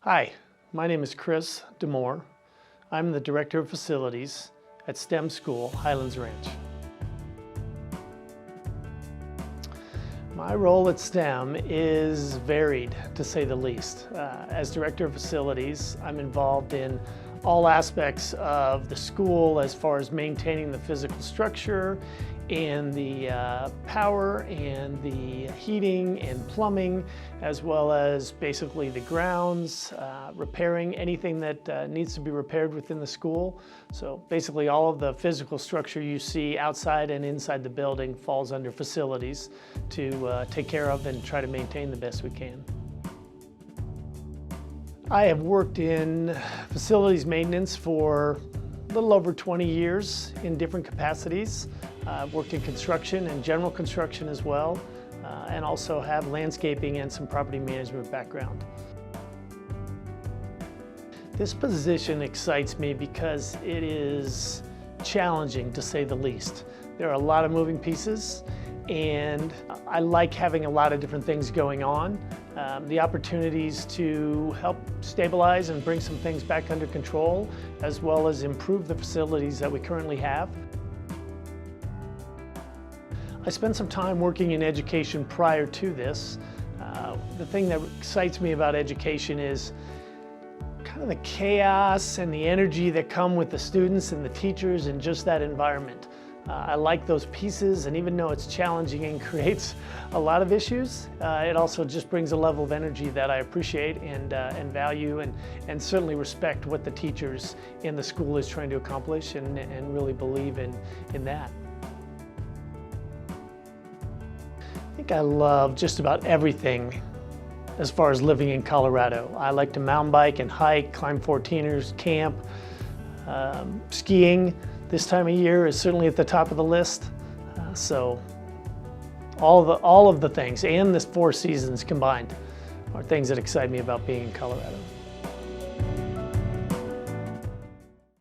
Hi, my name is Chris Damour. I'm the Director of Facilities at STEM School, Highlands Ranch. My role at STEM is varied, to say the least. As Director of Facilities, I'm involved in all aspects of the school as far as maintaining the physical structure and the power and the heating and plumbing, as well as basically the grounds, repairing anything that needs to be repaired within the school. So basically all of the physical structure you see outside and inside the building falls under facilities to take care of and try to maintain the best we can. I have worked in facilities maintenance for a little over 20 years in different capacities. I've worked in construction and general construction as well, and also have landscaping and some property management background. This position excites me because it is challenging, to say the least. There are a lot of moving pieces, and I like having a lot of different things going on. The opportunities to help stabilize and bring some things back under control, as well as improve the facilities that we currently have. I spent some time working in education prior to this. The thing that excites me about education is kind of the chaos and the energy that come with the students and the teachers and just that environment. I like those pieces, and even though it's challenging and creates a lot of issues, it also just brings a level of energy that I appreciate and value, and certainly respect what the teachers in the school is trying to accomplish, and really believe in that. I think I love just about everything as far as living in Colorado. I like to mountain bike and hike, climb 14ers, camp, skiing. This time of year is certainly at the top of the list. So all of the things, and the 4 seasons combined, are things that excite me about being in Colorado.